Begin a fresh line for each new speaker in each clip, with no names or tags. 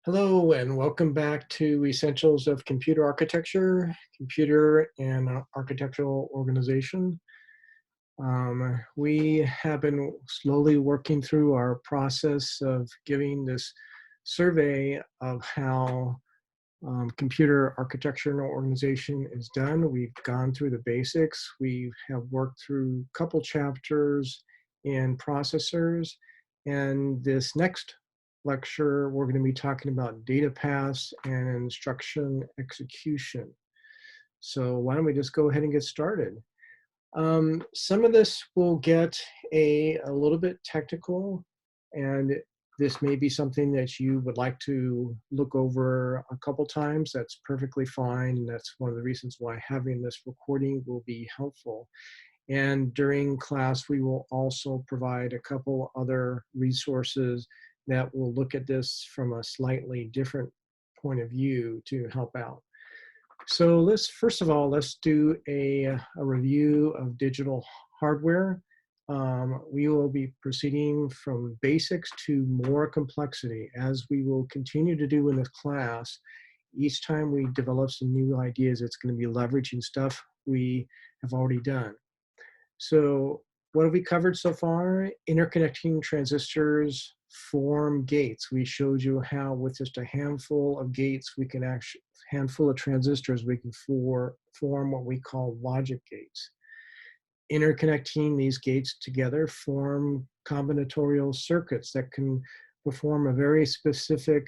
Hello and welcome back to Essentials of Computer Architecture, Computer and Architectural Organization. We have been slowly working through our process of giving this survey of how computer architecture and organization is done. We've gone through the basics. We have worked through a couple chapters in processors. And this next lecture, we're going to be talking about data paths and instruction execution. So why don't we just go ahead and get started? Some of this will get a little bit technical, and this may be something that you would like to look over a couple times. That's perfectly fine, and that's one of the reasons why having this recording will be helpful. And during class, we will also provide a couple other resources that will look at this from a slightly different point of view to help out. So let's, first of all, let's do a review of digital hardware. We will be proceeding from basics to more complexity, as we will continue to do in this class. Each time we develop some new ideas, it's going to be leveraging stuff we have already done. So what have we covered so far? Interconnecting transistors form gates. We showed you how with just a handful of gates, we can actually, handful of transistors, we can form what we call logic gates. Interconnecting these gates together form combinatorial circuits that can perform a very specific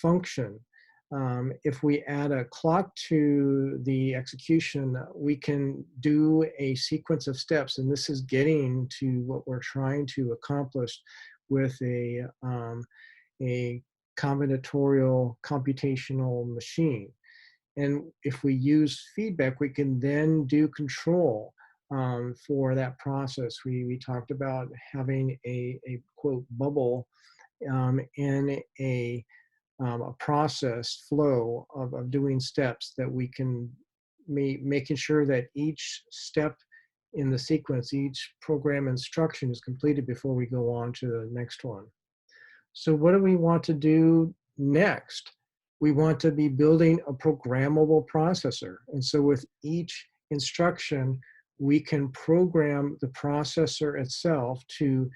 function. If we add a clock to the execution, we can do a sequence of steps, and this is getting to what we're trying to accomplish with a combinatorial computational machine. And if we use feedback, we can then do control for that process. We talked about having a quote bubble in a process flow of doing steps that we can making sure that each step in the sequence, each program instruction is completed before we go on to the next one. So what do we want to do next? We want to be building a programmable processor. And so with each instruction, we can program the processor itself to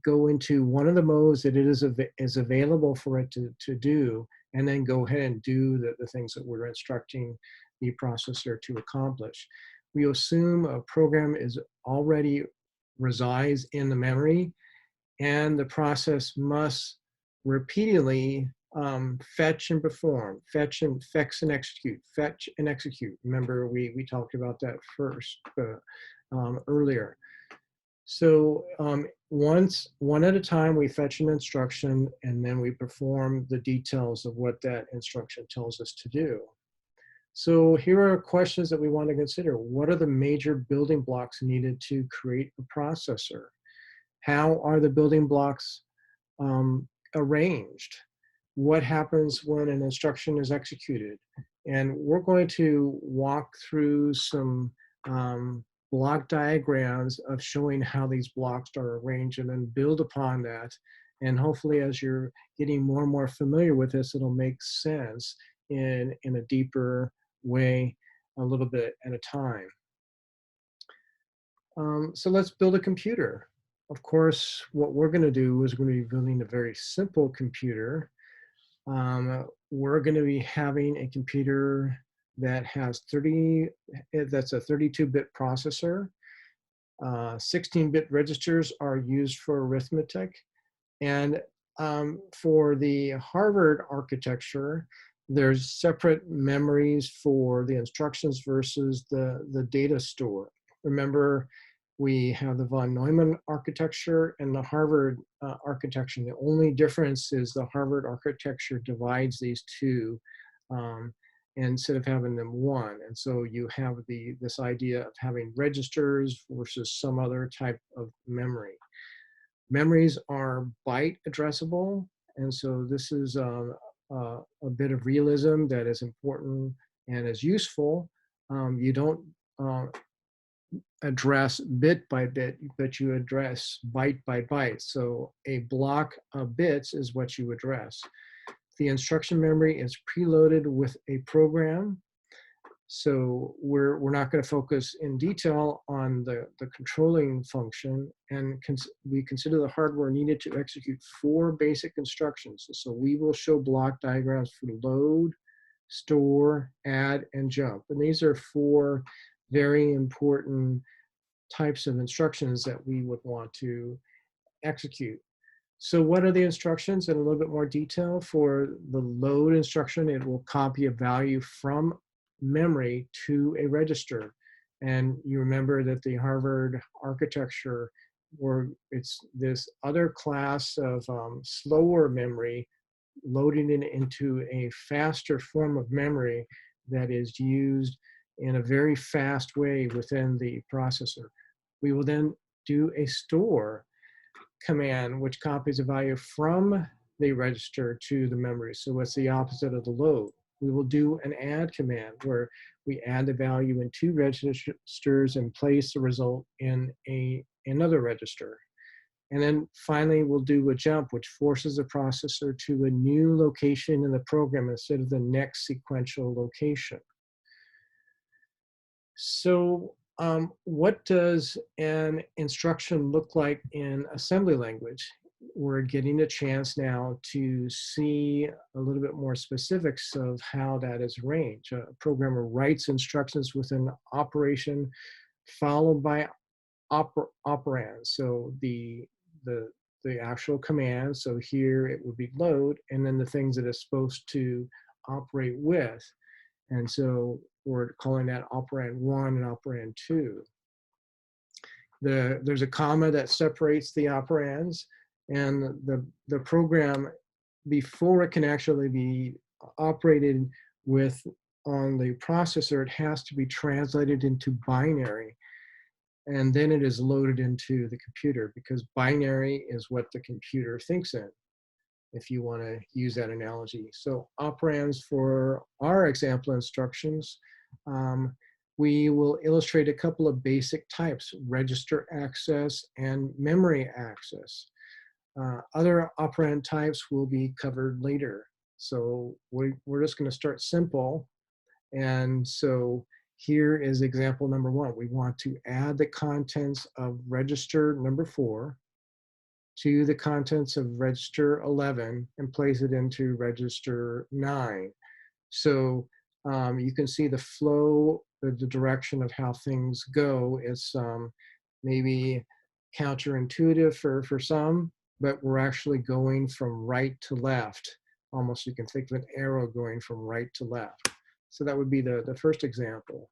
go into one of the modes that it is available for it to do, and then go ahead and do the things that we're instructing the processor to accomplish. We assume a program is already resides in the memory, and the process must repeatedly fetch and perform, fetch and execute, fetch and execute. Remember, we talked about that first earlier. So one at a time, we fetch an instruction, and then we perform the details of what that instruction tells us to do. So here are questions that we want to consider. What are the major building blocks needed to create a processor? How are the building blocks arranged? What happens when an instruction is executed? And we're going to walk through some block diagrams of showing how these blocks are arranged, and then build upon that. And hopefully, as you're getting more and more familiar with this, it'll make sense in a deeper way, a little bit at a time. So let's build a computer. Of course, what we're going to do is we're going to be building a very simple computer. We're going to be having a computer that has that's a 32-bit processor. 16-bit registers are used for arithmetic. And for the Harvard architecture, there's separate memories for the instructions versus the data store. Remember, we have the von Neumann architecture and the Harvard architecture. The only difference is the Harvard architecture divides these two instead of having them one. And so you have this idea of having registers versus some other type of memory. Memories are byte addressable. And so this is a bit of realism that is important and is useful. You don't address bit by bit, but you address byte by byte. So a block of bits is what you address. the instruction memory is preloaded with a program. So we're not going to focus in detail on the controlling function, and we consider the hardware needed to execute 4 basic instructions. So we will show block diagrams for load, store, add, and jump. And these are 4 very important types of instructions that we would want to execute. So what are the instructions in a little bit more detail? For the load instruction, it will copy a value from memory to a register. And you remember that the Harvard architecture, where it's this other class of slower memory loading it into a faster form of memory that is used in a very fast way within the processor. We will then do a store command, which copies a value from the register to the memory. So it's the opposite of the load. We will do an add command where we add the value in 2 registers and place the result in another register. And then finally, we'll do a jump, which forces the processor to a new location in the program instead of the next sequential location. So what does an instruction look like in assembly language? We're getting a chance now to see a little bit more specifics of how that is arranged. A programmer writes instructions with an operation followed by operands. So the actual command, so here it would be load, and then the things that it's supposed to operate with. And so we're calling that operand 1 and operand 2. There's a comma that separates the operands, and the program, before it can actually be operated with on the processor, it has to be translated into binary, and then it is loaded into the computer, because binary is what the computer thinks in, if you want to use that analogy. So operands for our example instructions, we will illustrate a couple of basic types: register access and memory access. Other operand types will be covered later. So we're just going to start simple. And so here is example number 1. We want to add the contents of register number 4 to the contents of register 11 and place it into register 9. So you can see the flow, the direction of how things go. It's maybe counterintuitive for some, but we're actually going from right to left. Almost you can think of an arrow going from right to left. So that would be the first example.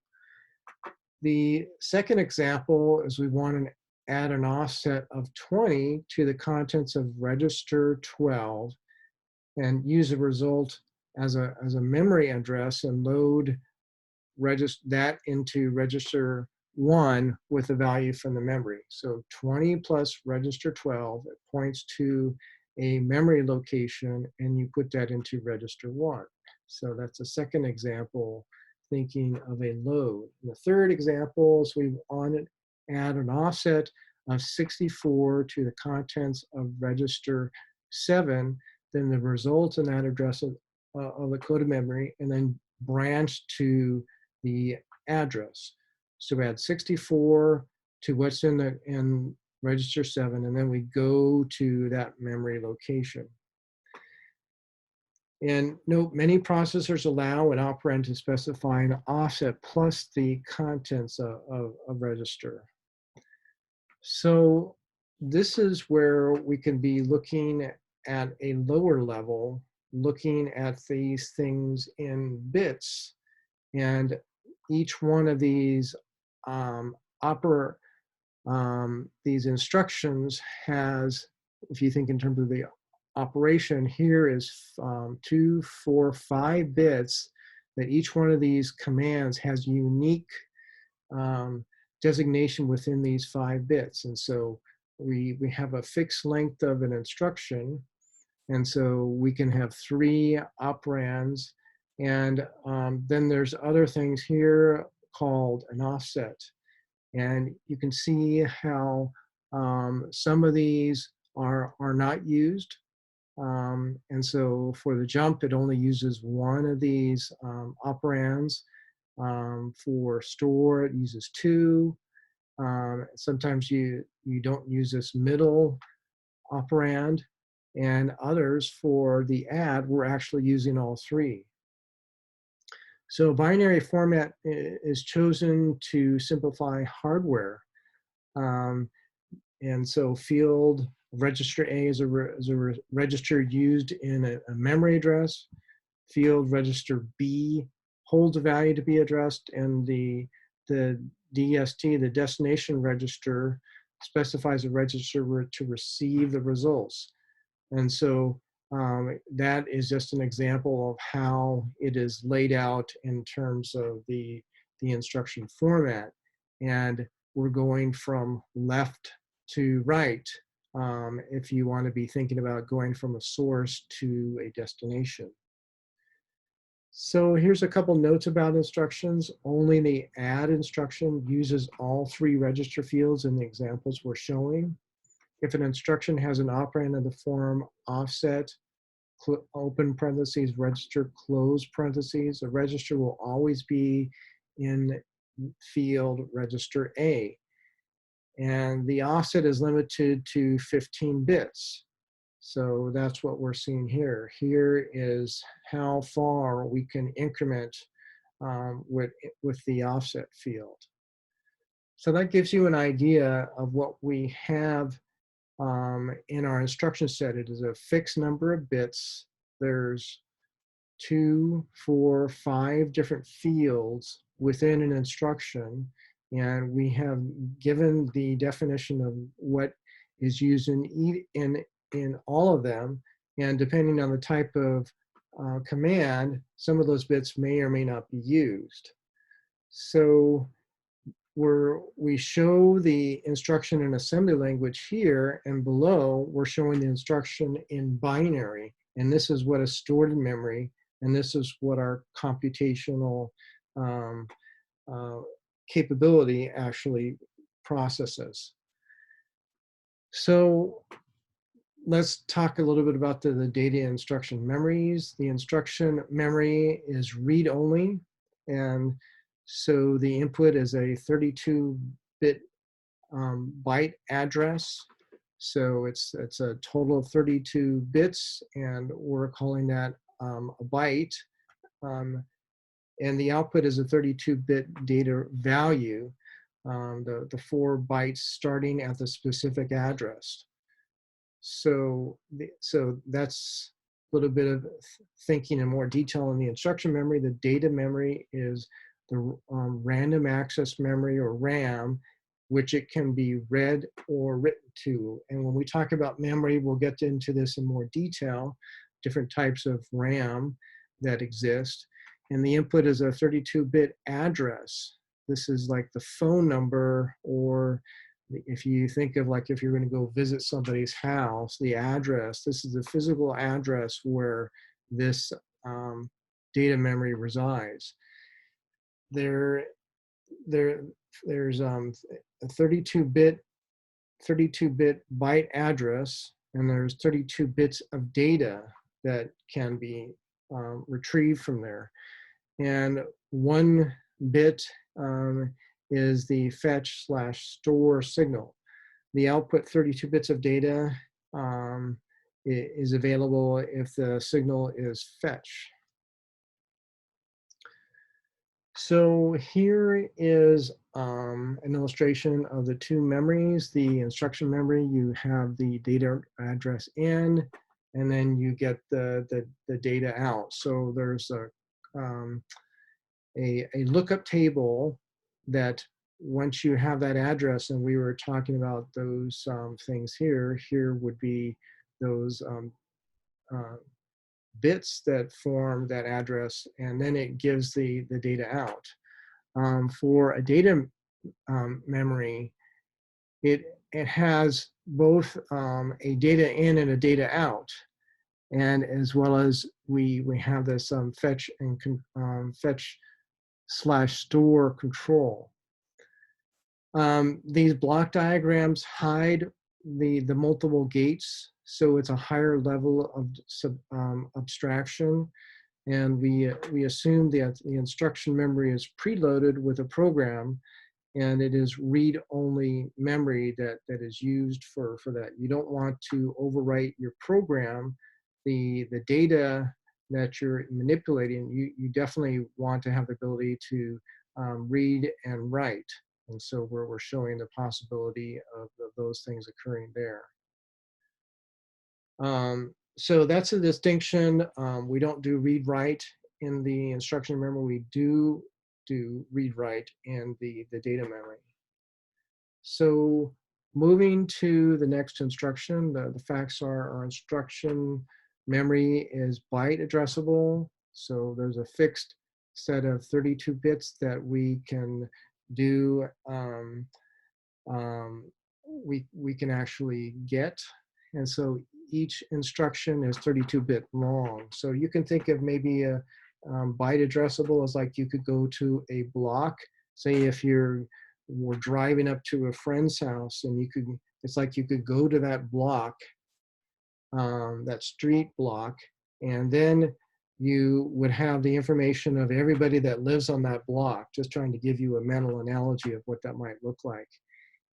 The second example is we want to add an offset of 20 to the contents of register 12 and use the result as a memory address and load that into register 1 with the value from the memory. So 20 plus register 12, it points to a memory location, and you put that into register 1. So that's a second example, thinking of a load. And the third example is we want to add an offset of 64 to the contents of register 7, then the result in that address of the coded memory, and then branch to the address. So we add 64 to what's in register 7, and then we go to that memory location. And note, many processors allow an operand to specify an offset plus the contents of register. So this is where we can be looking at a lower level, looking at these things in bits. And each one of these these instructions has, if you think in terms of the operation, here is 2, 4, 5 bits, that each one of these commands has unique designation within these 5 bits. And so we have a fixed length of an instruction, and so we can have 3 operands, and then there's other things here called an offset. And you can see how some of these are not used. And so for the jump, it only uses one of these operands. For store, it uses two. Sometimes you don't use this middle operand, and others for the add, we're actually using all three. So binary format is chosen to simplify hardware. And so field register A is a register used in a memory address. Field register B holds a value to be addressed, and the DST, the destination register, specifies a register to receive the results. And so that is just an example of how it is laid out in terms of the instruction format. And we're going from left to right if you want to be thinking about going from a source to a destination. So here's a couple notes about instructions. Only the add instruction uses all three register fields in the examples we're showing. If an instruction has an operand in the form offset, open parentheses, register, close parentheses, a register will always be in field register A. And the offset is limited to 15 bits. So that's what we're seeing here. Here is how far we can increment with the offset field. So that gives you an idea of what we have in our instruction set. It is a fixed number of bits. There's 2, 4, 5 different fields within an instruction, and we have given the definition of what is used in all of them, and depending on the type of command, some of those bits may or may not be used. So we show the instruction in assembly language here, and below we're showing the instruction in binary, and this is what is stored in memory, and this is what our computational capability actually processes. So let's talk a little bit about the data instruction memories. The instruction memory is read-only, and so the input is a 32-bit byte address. So it's a total of 32 bits, and we're calling that a byte. And the output is a 32-bit data value, the 4 bytes starting at the specific address. So that's a little bit of thinking in more detail in the instruction memory. The data memory is the random access memory, or RAM, which it can be read or written to. And when we talk about memory, we'll get into this in more detail, different types of RAM that exist. And the input is a 32-bit address. This is like the phone number, or if you think of like if you're going to go visit somebody's house, the address, this is the physical address where this data memory resides. There's a 32-bit byte address, and there's 32 bits of data that can be retrieved from there. And 1 bit is the fetch/store signal. The output 32 bits of data is available if the signal is fetch. So here is an illustration of the two memories. The instruction memory, you have the data address in, and then you get the data out. So there's a lookup table that once you have that address, and we were talking about those things here would be those bits that form that address, and then it gives the data out. For a data memory, it has both a data in and a data out, and as well as we have this fetch and fetch/store control. These block diagrams hide the multiple gates. so it's a higher level of abstraction. And we assume that the instruction memory is preloaded with a program, and it is read-only memory that is used for that. You don't want to overwrite your program, the data that you're manipulating. You definitely want to have the ability to read and write. And so we're showing the possibility of those things occurring there. So that's a distinction. We don't do read-write in the instruction memory. We do read-write in the data memory. So moving to the next instruction, the facts are our instruction memory is byte addressable. So there's a fixed set of 32 bits that we can do. We can actually get. And so each instruction is 32-bit long. So you can think of maybe a byte addressable as like you could go to a block. Say if we're driving up to a friend's house, and it's like you could go to that block, that street block, and then you would have the information of everybody that lives on that block, just trying to give you a mental analogy of what that might look like.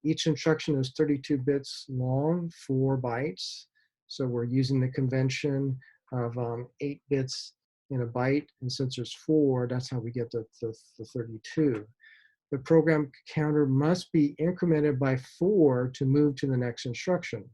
Each instruction is 32 bits long, 4 bytes. So we're using the convention of 8 bits in a byte. And since there's 4, that's how we get the 32. The program counter must be incremented by 4 to move to the next instruction.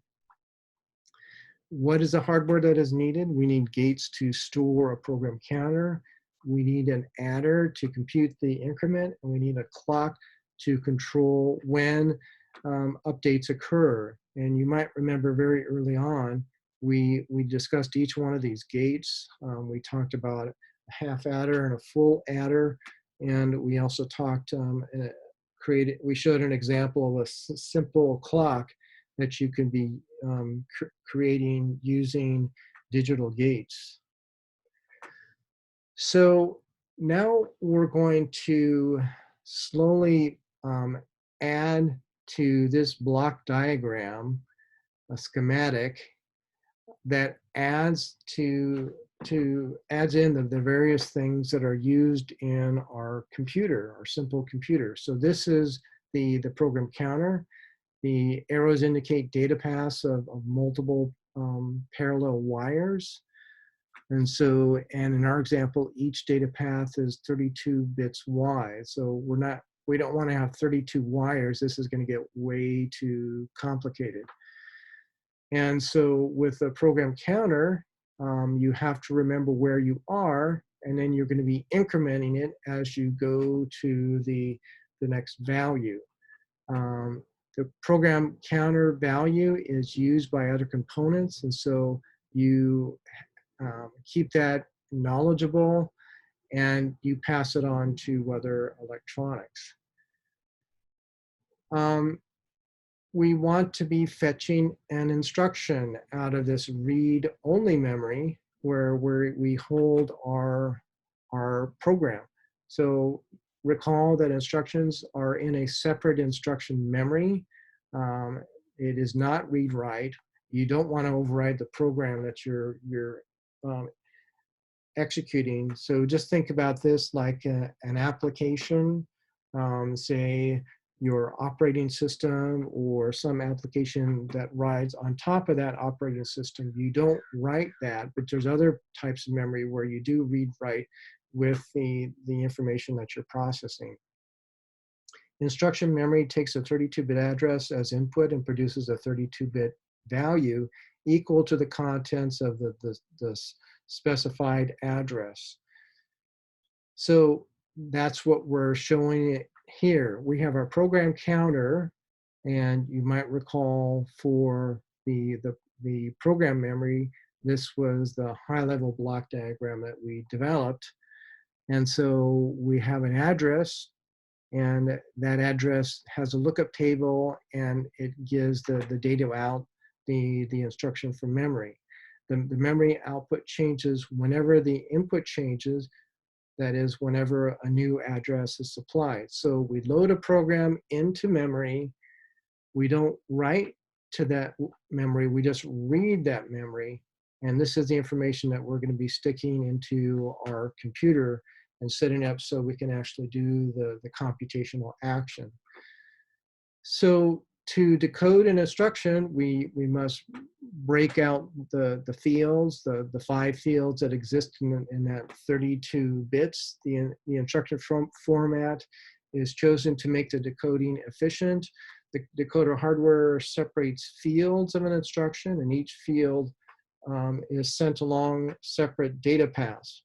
What is the hardware that is needed? We need gates to store a program counter. We need an adder to compute the increment, and we need a clock to control when updates occur. And you might remember very early on, we discussed each one of these gates. We talked about a half adder and a full adder, and we also talked, we showed an example of a simple clock that you can be creating using digital gates. So now we're going to slowly add to this block diagram a schematic that adds in the various things that are used in our computer, our simple computer. So this is the program counter. The arrows indicate data paths of multiple parallel wires. And so, and in our example, each data path is 32 bits wide. So we don't want to have 32 wires. This is going to get way too complicated. And so with a program counter, you have to remember where you are, and then you're going to be incrementing it as you go to the next value. The program counter value is used by other components, and so you keep that knowledgeable, and you pass it on to other electronics. We want to be fetching an instruction out of this read-only memory where we hold our program. So recall that instructions are in a separate instruction memory. It is not read-write. You don't want to override the program that you're executing. So just think about this like an application, say your operating system or some application that rides on top of that operating system. You don't write that, but there's other types of memory where you do read-write with the information that you're processing. Instruction memory takes a 32-bit address as input and produces a 32-bit value equal to the contents of the specified address. So that's what we're showing here. We have our program counter, and you might recall for the program memory, this was the high-level block diagram that we developed. And so we have an address, and that address has a lookup table, and it gives the data out, the instruction from memory. The memory output changes whenever the input changes, that is, whenever a new address is supplied. So we load a program into memory. We don't write to that memory. We just read that memory. And this is the information that we're going to be sticking into our computer and setting up so we can actually do the computational action. So to decode an instruction, we must break out the fields, the 5 fields that exist in that 32 bits. The instruction format is chosen to make the decoding efficient. The decoder hardware separates fields of an instruction, and each field is sent along separate data paths.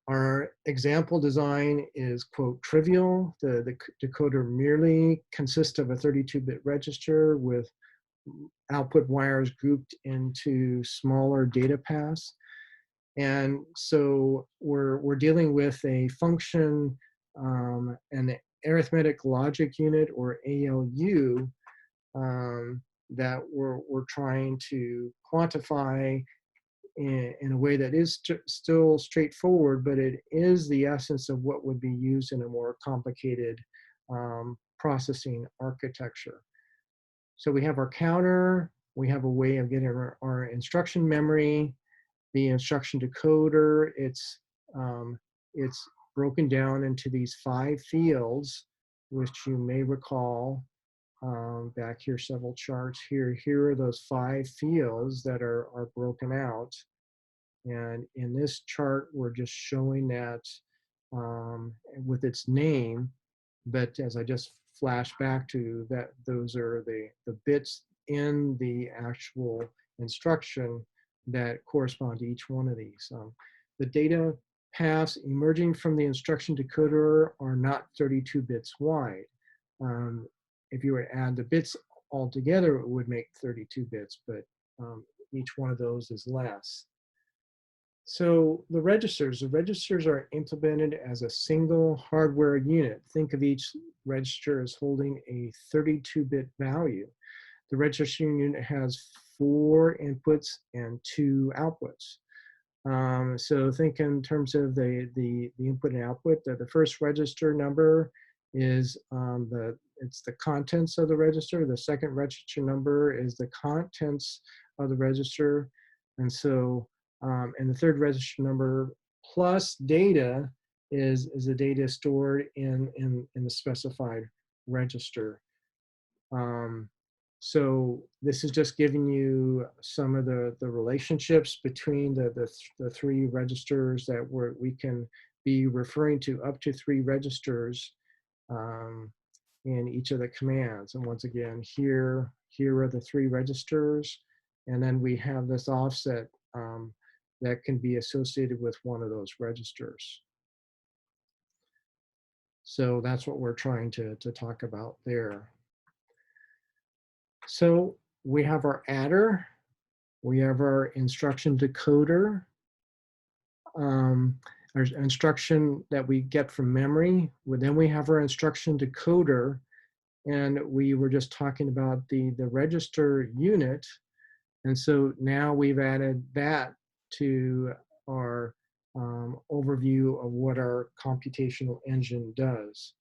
Our example design is, quote, trivial. The decoder merely consists of a 32-bit register with output wires grouped into smaller data paths. And so we're dealing with a function, an arithmetic logic unit, or ALU, that we're trying to quantify in a way that is still straightforward, but it is the essence of what would be used in a more complicated processing architecture. So we have our counter, we have a way of getting our instruction memory, the instruction decoder. It's broken down into these 5 fields, which you may recall back here, several charts here. Here are those 5 fields that are broken out. And in this chart, we're just showing that with its name. But as I just flashed back to that, those are the bits in the actual instruction that correspond to each one of these. The data paths emerging from the instruction decoder are not 32 bits wide. If you were to add the bits all together, it would make 32 bits, but each one of those is less. So the registers are implemented as a single hardware unit. Think of each register as holding a 32-bit value. The register unit has 4 inputs and 2 outputs. So think in terms of the input and output. The first register number is it's the contents of the register. The second register number is the contents of the register. And so, and the third register number plus data is the data stored in the specified register. So this is just giving you some of the relationships between the 3 registers that we can be referring to up to 3 registers in each of the commands. And once again, here are the 3 registers, and then we have this offset that can be associated with one of those registers. So that's what we're trying to talk about there. So we have our adder, we have our instruction decoder, our instruction that we get from memory. Then we have our instruction decoder, and we were just talking about the register unit. And so now we've added that to our overview of what our computational engine does.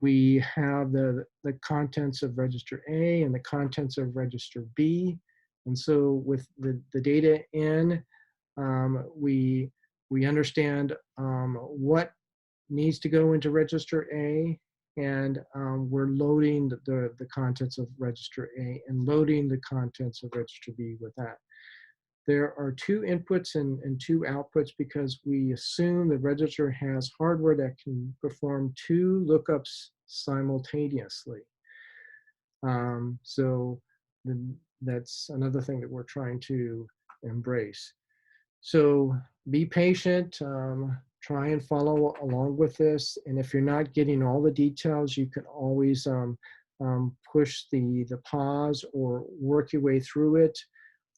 We have the contents of register A and the contents of register B. And so with the data in, we understand what needs to go into register A, and we're loading the contents of register A and loading the contents of register B with that. There are 2 inputs and 2 outputs because we assume the register has hardware that can perform 2 lookups simultaneously. So that's another thing that we're trying to embrace. So be patient, try and follow along with this. And if you're not getting all the details, you can always push the pause or work your way through it.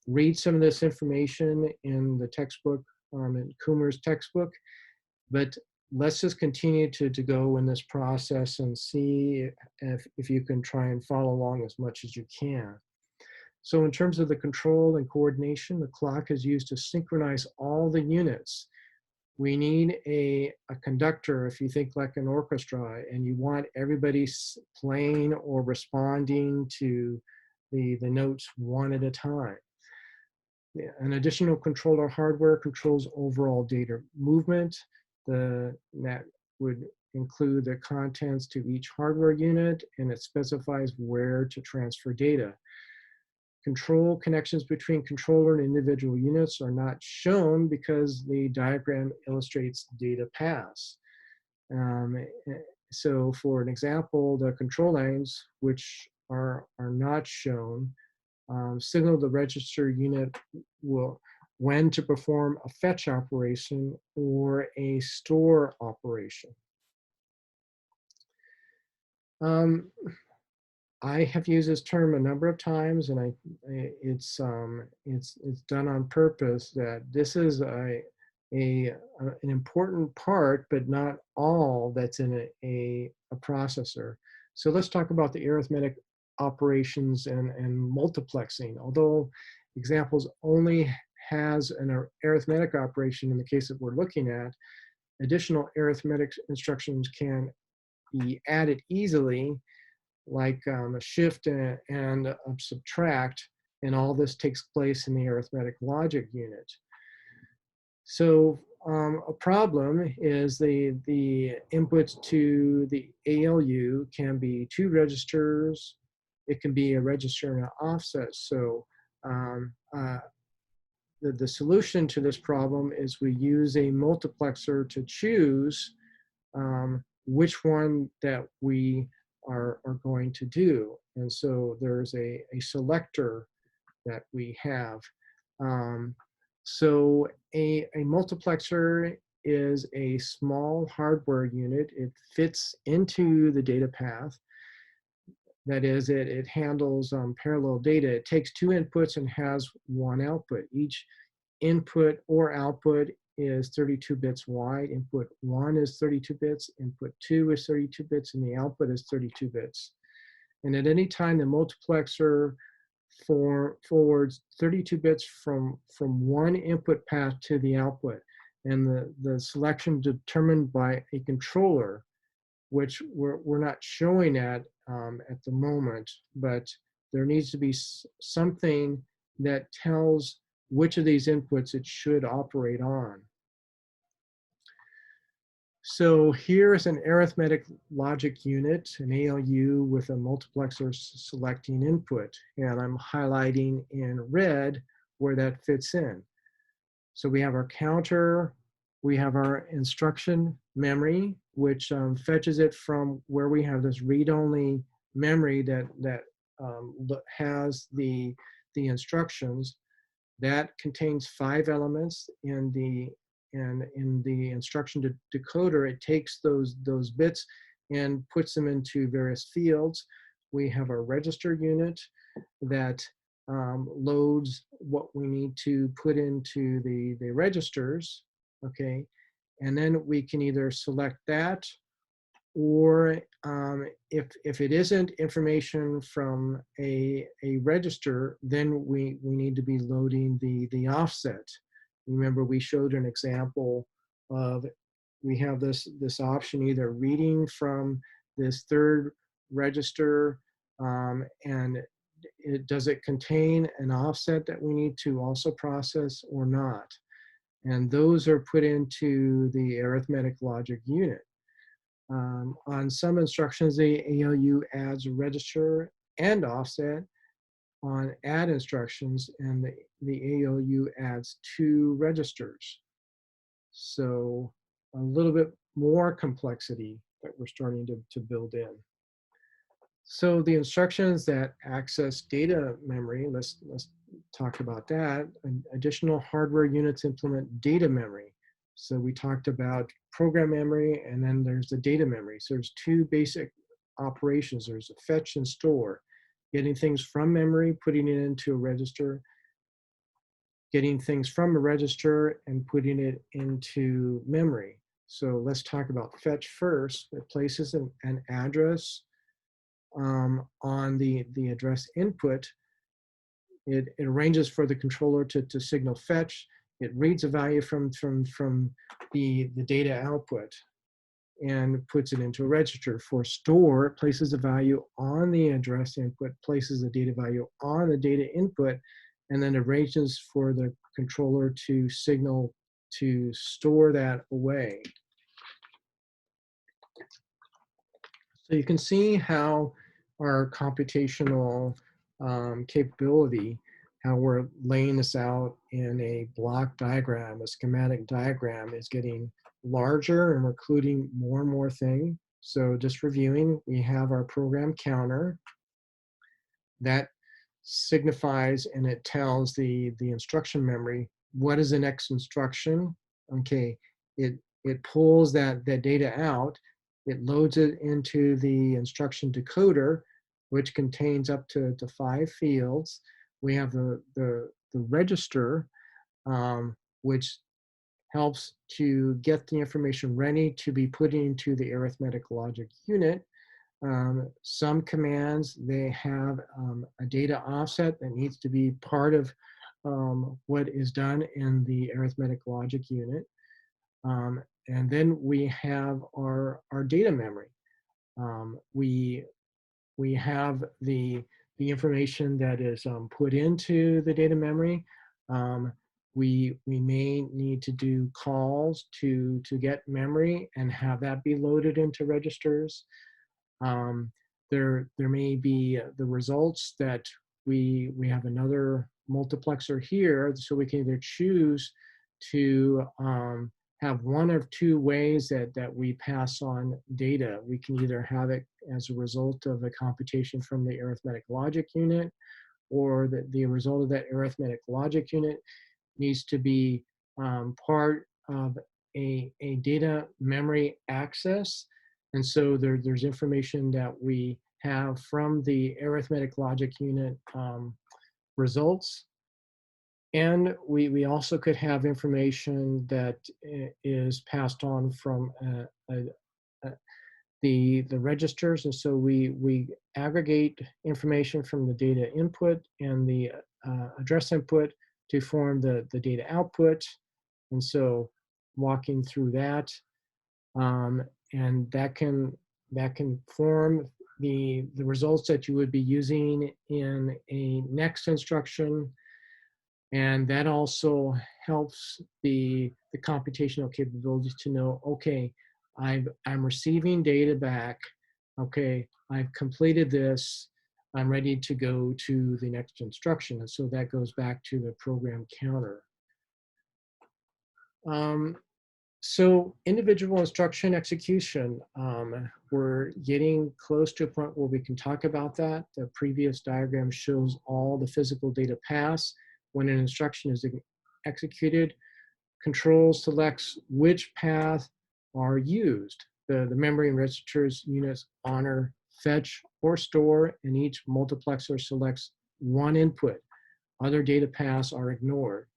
Read some of this information in the textbook, in Coomer's textbook, but let's just continue to go in this process and see if you can try and follow along as much as you can. So in terms of the control and coordination, the clock is used to synchronize all the units. we need a conductor, if you think like an orchestra, and you want everybody playing or responding to the notes one at a time. Yeah, an additional controller hardware controls overall data movement. That would include the contents to each hardware unit, and it specifies where to transfer data. Control connections between controller and individual units are not shown because the diagram illustrates data paths. So for an example, the control lines, which are not shown, signal the register unit when to perform a fetch operation or a store operation. I have used this term a number of times, and it's done on purpose. That this is an important part, but not all that's in a processor. So let's talk about the arithmetic operations and multiplexing. Although examples only has an arithmetic operation in the case that we're looking at, additional arithmetic instructions can be added easily, like a shift and a subtract, and all this takes place in the arithmetic logic unit. So a problem is the inputs to the ALU can be two registers. It can be a register and an offset. So the solution to this problem is we use a multiplexer to choose which one that we are going to do. And so there's a selector that we have. So a multiplexer is a small hardware unit. It fits into the data path. That is, it handles parallel data. It takes two inputs and has one output. Each input or output is 32 bits wide. Input 1 is 32 bits, input 2 is 32 bits, and the output is 32 bits. And at any time, the multiplexer forwards 32 bits from one input path to the output. And the selection determined by a controller, which we're not showing at the moment, but there needs to be something that tells which of these inputs it should operate on. So here's an arithmetic logic unit, an ALU with a multiplexer selecting input, and I'm highlighting in red where that fits in. So we have our counter, we have our instruction memory, which fetches it from where we have this read-only memory that has the instructions. That contains 5 elements. In the instruction decoder, it takes those bits and puts them into various fields. We have our register unit that loads what we need to put into the registers, okay? And then we can either select that, or if it isn't information from a register, then we need to be loading the offset. Remember, we showed an example of, we have this option either reading from this third register, and does it contain an offset that we need to also process or not? And those are put into the arithmetic logic unit. On some instructions, the ALU adds a register and offset. On add instructions, and the ALU adds 2 registers. So a little bit more complexity that we're starting to build in. So the instructions that access data memory, let's talk about that. Additional hardware units implement data memory. So we talked about program memory, and then there's the data memory. So there's 2 basic operations. There's a fetch and store, getting things from memory, putting it into a register, getting things from a register and putting it into memory. So let's talk about fetch first. It places an address on the address input. It arranges for the controller to signal fetch. it reads a value from the data output and puts it into a register. For store, it places a value on the address input, places a data value on the data input, and then arranges for the controller to signal to store that away. So you can see how our computational capability, how we're laying this out in a block diagram, a schematic diagram, is getting larger, and we're including more and more things. So just reviewing, we have our program counter that signifies and it tells the instruction memory what is the next instruction. Okay, it pulls that data out, it loads it into the instruction decoder, which contains up to 5 fields. We have the register, which helps to get the information ready to be put into the arithmetic logic unit. Some commands, they have a data offset that needs to be part of what is done in the arithmetic logic unit. And then we have our data memory. We have the information that is put into the data memory. We may need to do calls to get memory and have that be loaded into registers. There may be the results that we have another multiplexer here, so we can either choose to have one of two ways that we pass on data. We can either have it as a result of a computation from the arithmetic logic unit, or the result of that arithmetic logic unit needs to be part of a data memory access. And so there's information that we have from the arithmetic logic unit results. And we also could have information that is passed on from the registers. And so we aggregate information from the data input and the address input to form the data output. And so walking through that, and that can form the results that you would be using in a next instruction. And that also helps the computational capabilities to know, okay, I'm receiving data back. Okay, I've completed this. I'm ready to go to the next instruction. And so that goes back to the program counter. So individual instruction execution, we're getting close to a point where we can talk about that. The previous diagram shows all the physical data paths. When an instruction is executed, control selects which path are used. The memory and registers units honor fetch or store, and each multiplexer selects one input. Other data paths are ignored.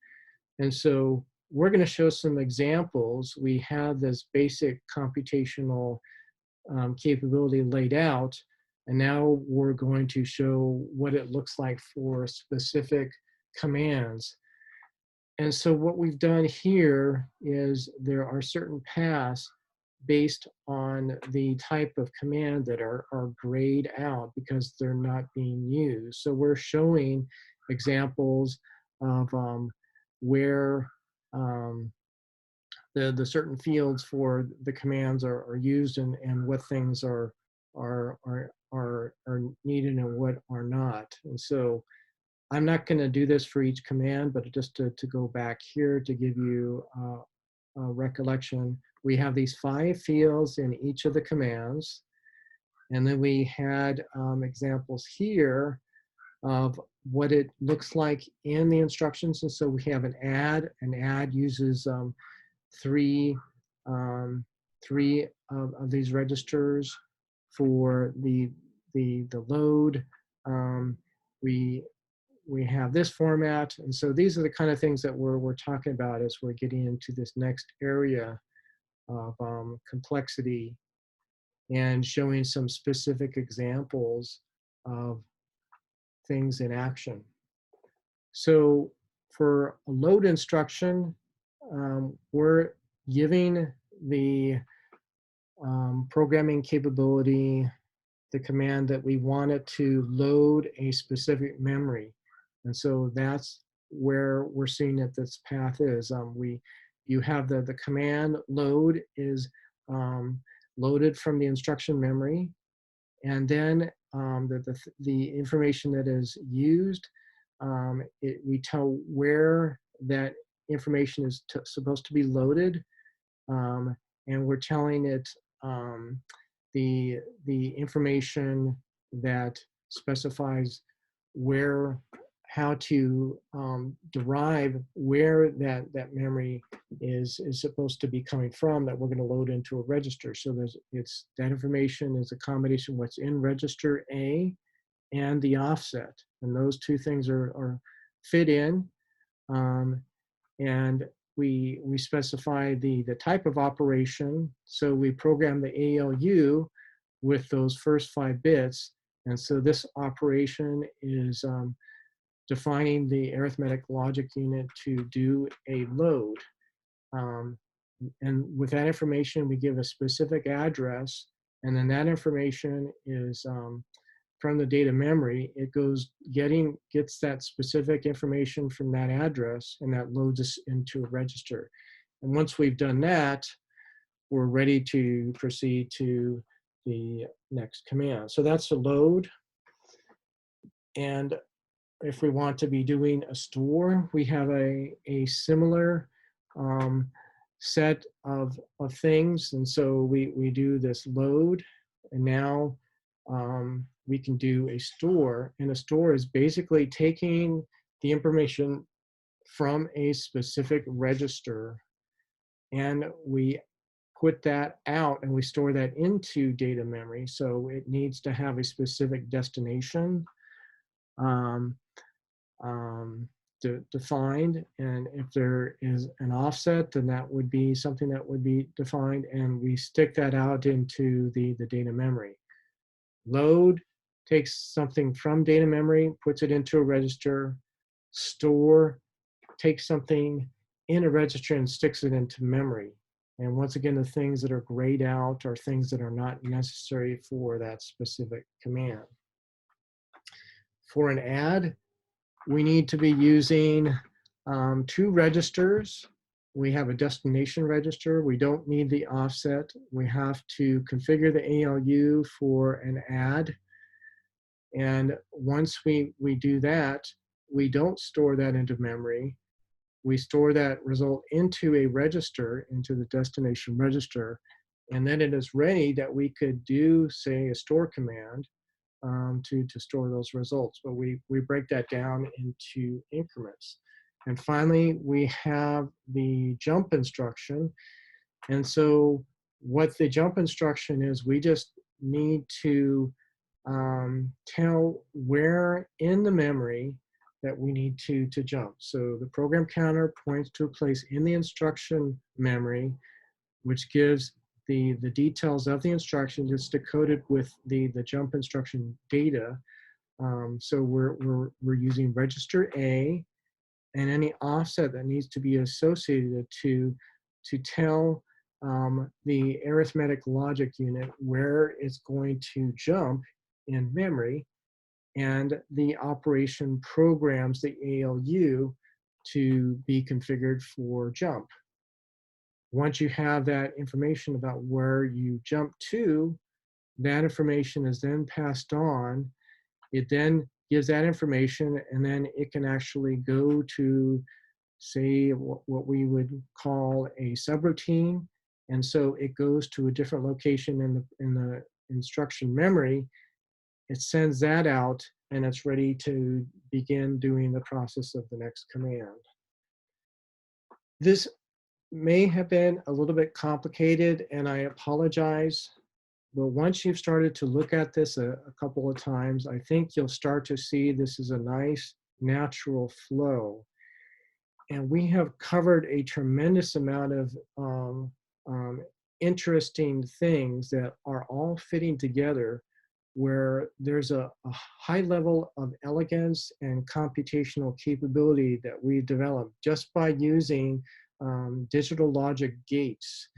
And so we're going to show some examples. We have this basic computational capability laid out, and now we're going to show what it looks like for specific commands. And so what we've done here is there are certain paths based on the type of command that are grayed out because they're not being used. So we're showing examples of where the certain fields for the commands are used, and what things are needed and what are not. And so I'm not going to do this for each command, but just to go back here to give you a recollection, we have these 5 fields in each of the commands. And then we had examples here of what it looks like in the instructions. And so we have an add. An add uses three of these registers for the load. We have this format. And so these are the kind of things that we're talking about as we're getting into this next area of complexity and showing some specific examples of things in action. So For a load instruction, we're giving the programming capability the command that we want it to load a specific memory. And so that's where we're seeing that this path is. You have the command load is loaded from the instruction memory, and then the information that is used, we tell where that information is supposed to be loaded, and we're telling it the information that specifies how to derive where that memory is supposed to be coming from, that we're going to load into a register. So that information is a combination of what's in register A and the offset, and those two things are fit in, and we specify the type of operation. So we program the ALU with those first 5 bits, and so this operation is defining the arithmetic logic unit to do a load. And with that information, we give a specific address, and then that information is from the data memory. It gets that specific information from that address, and that loads us into a register. And once we've done that, we're ready to proceed to the next command. So that's a load. And if we want to be doing a store, we have a similar set of things. And so we do this load, and now we can do a store. And a store is basically taking the information from a specific register, and we put that out and we store that into data memory. So it needs to have a specific destination defined, and if there is an offset, then that would be something that would be defined, and we stick that out into the data memory. Load takes something from data memory, puts it into a register. Store takes something in a register and sticks it into memory. And once again, the things that are grayed out are things that are not necessary for that specific command. For an add, we need to be using 2 registers. We have a destination register. We don't need the offset. We have to configure the ALU for an add. And once we do that, we don't store that into memory. We store that result into a register, into the destination register, and then it is ready that we could do, say, a store command to store those results. But we break that down into increments. And finally, we have the jump instruction. And so what the jump instruction is, we just need to tell where in the memory that we need to jump. So the program counter points to a place in the instruction memory, which gives the details of the instruction. It's decoded with the jump instruction data. So we're using register A, and any offset that needs to be associated to tell the arithmetic logic unit where it's going to jump in memory, and the operation programs the ALU to be configured for jump. Once you have that information about where you jump to, that information is then passed on. It then gives that information, and then it can actually go to, say, what we would call a subroutine. And so it goes to a different location in the instruction memory. It sends that out, and it's ready to begin doing the process of the next command. This may have been a little bit complicated, and I apologize, but once you've started to look at this a couple of times, I think you'll start to see this is a nice natural flow. And we have covered a tremendous amount of interesting things that are all fitting together where there's a high level of elegance and computational capability that we developed just by using digital logic gates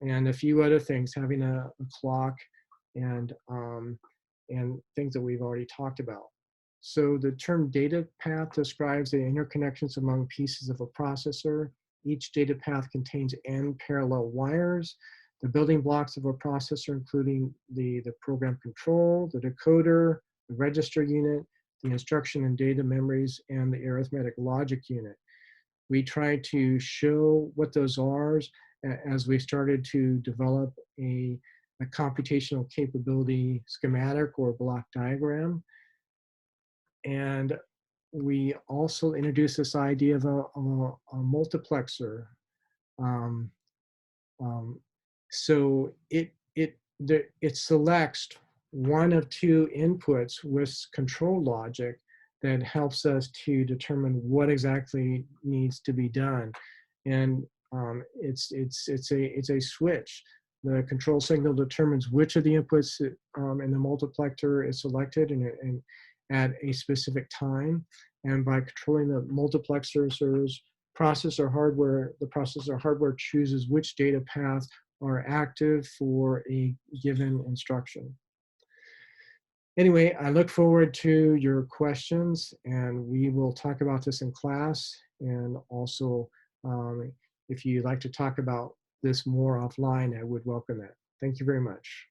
and a few other things, having a clock and things that we've already talked about. So the term data path describes the interconnections among pieces of a processor. Each data path contains n parallel wires. The building blocks of a processor, including the program control, the decoder, the register unit, the instruction and data memories, and the arithmetic logic unit. We tried to show what those are as we started to develop a computational capability schematic or block diagram. And we also introduced this idea of a multiplexer. Um, so it selects one of two inputs with control logic that helps us to determine what exactly needs to be done. And it's a switch. The control signal determines which of the inputs in the multiplexer is selected and at a specific time. And by controlling the multiplexer's processor hardware, the processor hardware chooses which data paths are active for a given instruction. Anyway, I look forward to your questions, and we will talk about this in class. And also, if you'd like to talk about this more offline, I would welcome that. Thank you very much.